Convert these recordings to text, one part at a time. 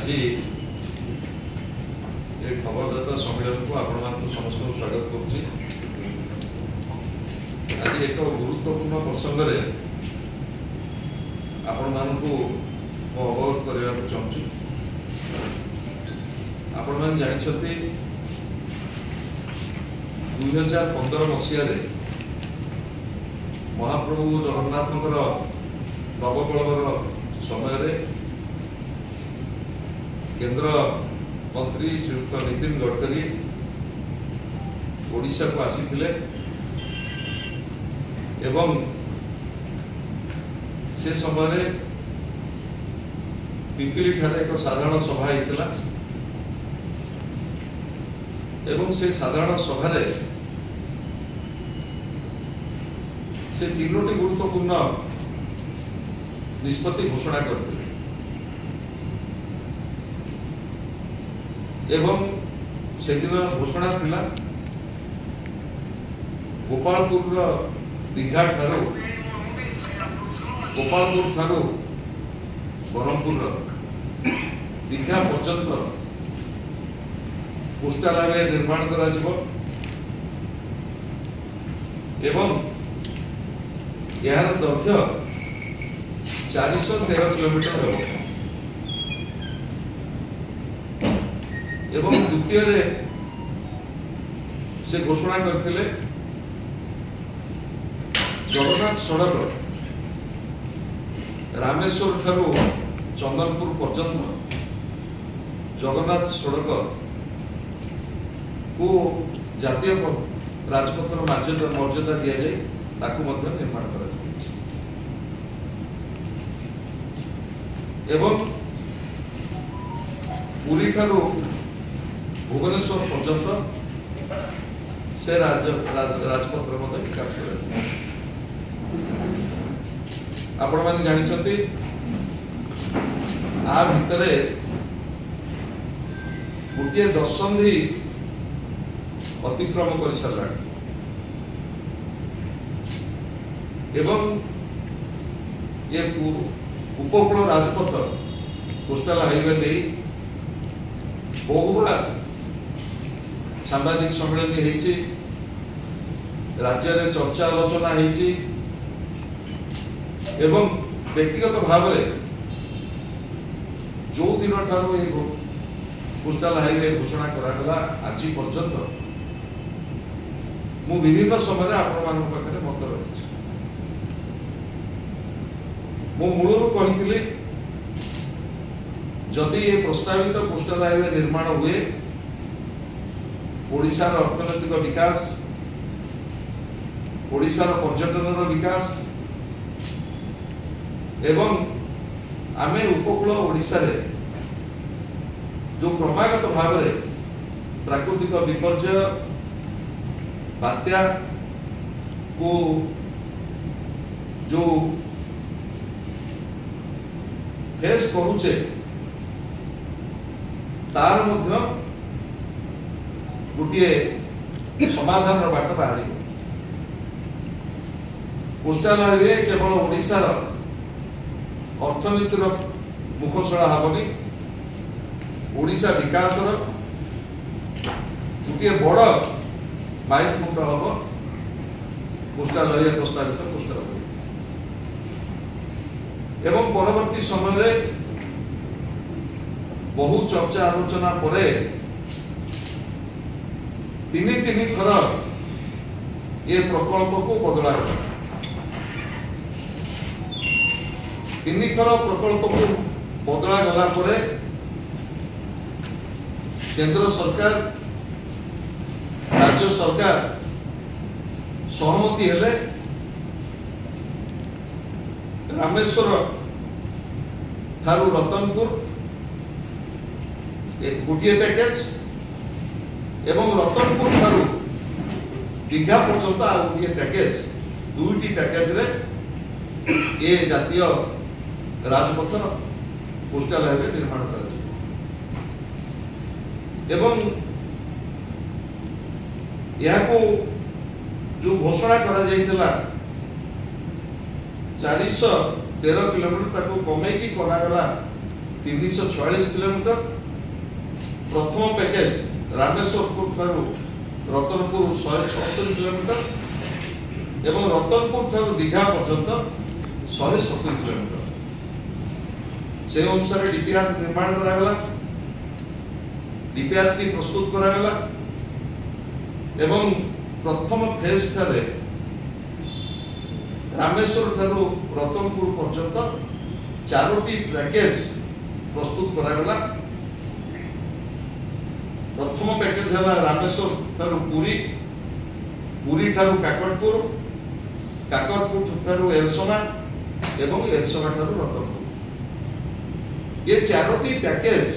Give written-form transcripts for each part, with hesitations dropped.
आज ये खबरदाता सम्मेलन को आपण समस्त स्वागत करुच्ची। आज एक गुरुत्वपूर्ण प्रसंग आपण अवगत करने चाहूँ। आपण मैंने जानते 2015 मसीह महाप्रभु जगन्नाथ नवकलवर समय केंद्र मंत्री श्रीयुक्त नितिन गडकरी ओडिशा को आसीथिले एवं से समय पिपिली ठारे एक साधारण सभा होता एवं से साधारण सभा से तीनोटी गुरुत्वपूर्ण निष्पत्ति घोषणा करते एवं से दिन घोषणा थिला गोपालपुर दीघा ठारू गोपालपुर ठारू ब्रह्मपुर दीघा पर्यंत कोस्टाल हाईवे निर्माण करा जिवो एवं यार दैर्घ्य 413 किलोमीटर हो एवं द्वितीय से घोषणा करथिले जगन्नाथ सड़क रामेश्वर ठारू चंदनपुर पर्यंत जगन्नाथ सड़क को जातीय राजपथर मर्यादा दि जाए निर्माण कर एवं पुरी ठारू भुवनेश्वर पर्यंत से राजपथर विकास कर आपण मैंने जानते आ भितर गोटे दशंधि अतिक्रम कर सारा एवं ये उपकूल राजपथ कोस्टाल हाईवे नहीं बहुबार सांबादिक सम्मेलन होती राज्य में चर्चा आलोचना होती एवं व्यक्तिगत भाव जो दिन ठारू कोस्टाल हाईवे घोषणा करागला आज पर्यंत मु विभिन्न समय आपण पाखे मत रही मु मूलरू कही जदि ये प्रस्तावित कोस्टाल हाईवे निर्माण हुए ओडिशार अर्थनैतिक विकास ओडिशार पर्यटन विकास एवं आमे उपकूल ओडिशा रे जो क्रमागत भाव में प्राकृतिक विपर्यय बात्या को जो फेस करुचे तार मध्य गोटे समाधान बाट बाहर कोस्टाल हाईवे केवल ओडिशार अर्थनीतिर मुखसड़ा हेनी ओडिशा विकास गोटे बड़ माइलखुंट हम कोस्टाल हाईवे प्रस्तावित कोस्टाल हाईवे एवं परवर्ती समय बहु चर्चा आलोचना पर तीन थर ये प्रकल्प को बदला तीन थर प्रकल्प को बदला गला पर केंद्र सरकार राज्य सरकार सहमति हेले रामेश्वर ठारू रतनपुर गोटे पैकेज एवं रतनपुर ठारू दीघा पर्यंत आ गोटे पैकेज दुईटी पैकेज रे ये जातीय राजपथ कोस्टाल हाईवे निर्माण कर एवं यह जो घोषणा करा जाइतिला 413 किलोमीटर ताको कमेकी करागला 346 किलोमीटर प्रथम पैकेज रामेश्वरपुर ठारू रतनपुर 176 किलोमीटर एवं रतनपुर ठारू दीघा पर्यंत 170 किलोमीटर से अनुसार डीपीआर निर्माण करागला डीपीआर टी प्रस्तुत करागला एवं प्रथम फेज ठारे रामेश्वर ठारू रतनपुर पर्यंत 4टी पैकेज प्रस्तुत करागला प्रथम पैकेज है रामेश्वर ठारू पुरी पुरी ठारू काकटपुर काकटपुर ठारू एरसमा एवं एरसमा ठारू रतनपुर ये 4टी पैकेज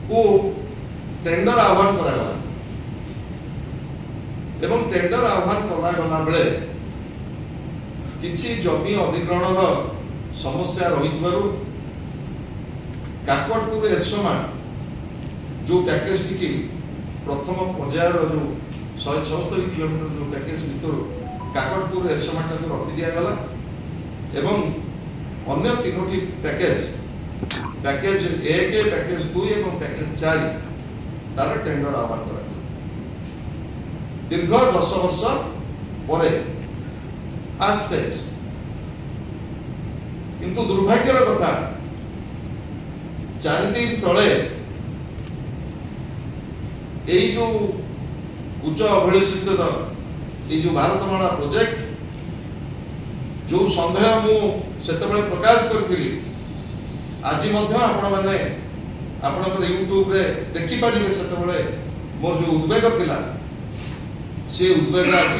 को टेंडर आह्वान करागला एवं टेंडर आह्वान करागला बेले किछि जमी अधिग्रहण समस्या रही काकटपुर एरसमा जो पैकेज टी प्रथम पर्यायर जो 176 किलोमीटर जो पैकेज भीतर काकटपुर एरसमा को रखी दिगला एवं अन्य 3टी पैकेज पैकेज 1 पैकेज 2 और पैकेज 4 तार टेंडर आह्वान करा दीर्घ 10 वर्ष परे फास्ट फेज किंतु दुर्भाग्यर कथा 4 दिन तले यही जो उच्च अभिलेषित ये जो भारतमाला प्रोजेक्ट जो संदेह मु सेतबेले प्रकाश करथिली आज मध्य आपण माने आपनकर यूट्यूब रे देखि पारिबे सेतबेले मोर जो उद्वेग थिला से उद्वेग आज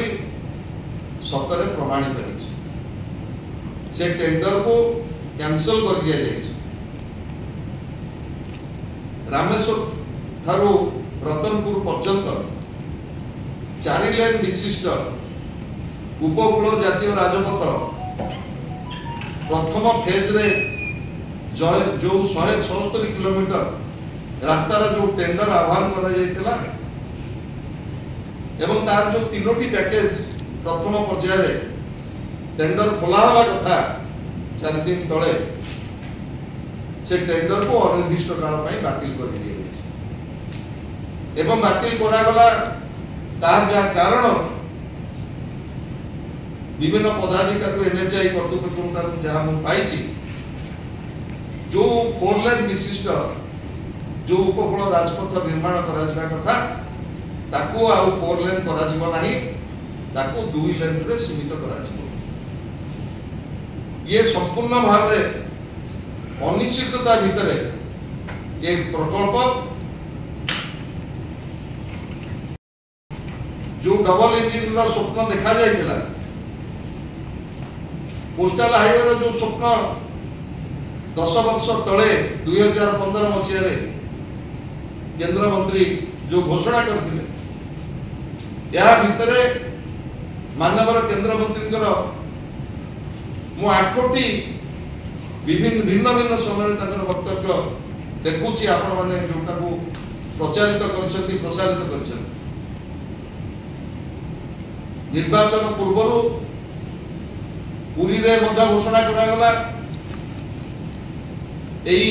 सतरे प्रमाणित होइछ से टेंडर को कैंसिल कर दिया जाइछ रामेश्वर ठारू रतनपुर पर्यंत 4 लेन विशिष्ट उपकूल जातीय राजपथ प्रथम फेज रे जो 176 किलोमीटर रास्तार जो टेंडर आह्वान करा जायतिला एवं तार जो 3टी पैकेज प्रथम पर्याय रे टेंडर खोला हवा कथा 4 दिन तले से टेंडर को अनिर्दिष्ट काल पई बातिल कर दिया जाय एवं बातिल करा गला तार जा कारण विभिन्न पदाधिकारी एनएचआई कर्तृपक्ष जहाँ मुझे पाई जो 4 लेन विशिष्ट जो उपकूल राजपथ निर्माण करा कथा ताकू आउ 4 लेन करा नहीं ताकू 2 लेन रे सीमित करा ये संपूर्ण भाव रे अनिश्चितता भितर ये प्रकल्प जो डबल इंजिन रो स्वप्न देखा जायतिला कोस्टल हाईवे जो स्वप्न 10 वर्ष तले 2015 मसीह केंद्र मंत्री जो घोषणा करथिले या भितरे माननीय केंद्र मंत्री मु 8टी विभिन्न भिन्न भिन्न समय वक्तव्य देखुची आपण माने जोटा को प्रचारित करछथि प्रसारित करछथि निर्वाचन पूर्व पुरी रे मध्य घोषणा करा गला एई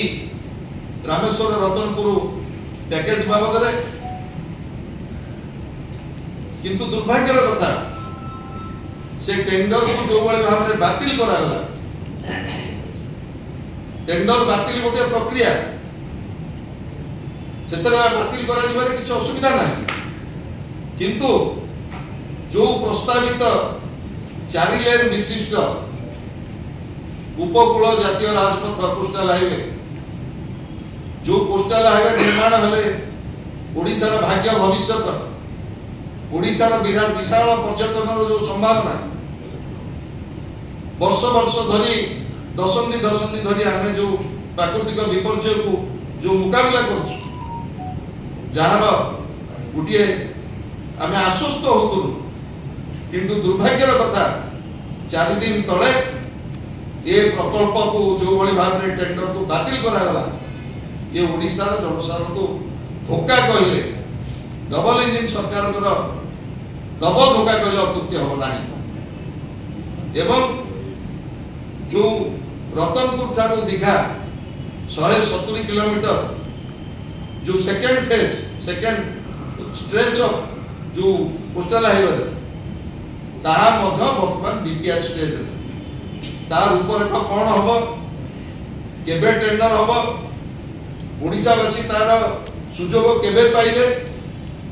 रामेश्वर रतनपुर पैकेज बाबद रे किंतु दुर्भाग्यर कथा से टेंडर को जो बळे भाव रे बातिल करा गला टेंडर बातिल गोटे प्रक्रिया सेतरे बातिल करा जिबारे किछ असुविधा नाही किंतु जो प्रस्तावित 4 लेन विशिष्ट उपकूल जातीय राजपथ कोस्टल हाईवे जो कोस्टल हाईवे निर्माण हेले ओडिसा रा भाग्य भविष्यत ओडिसा रा विशाल पर्यटन जो संभावना वर्ष वर्ष धरी दशंधि धरी आमे जो प्राकृतिक विपर्यय को जो मुकाबला करछु जहार गुटिए आमे आश्वस्त होतुलु किंतु दुर्भाग्यर कथा 4 दिन तले ये प्रकल्प को जो बड़ी भाव में टेंडर को बातिल करा गला ये ओडिसा रा जनसाधारण को धोखा कहले डबल इंजिन सरकार डबल धोखा कहले अत्युक्ति हो नहीं एवं जो रतनपुर ठारू दीघा 170 किलोमीटर जो second phase second stretch of जो कोस्टल हाईवे ताहा मध्य वर्तमान बीपीआर स्टेज तार रूपरेख कौन हम केबे टेंडर हम ओडिशावासी तार सुजोग केबे पाइबे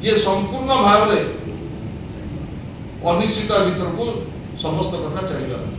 ये संपूर्ण भाव में अनिश्चित भीतर को समस्त कथा चलीगला।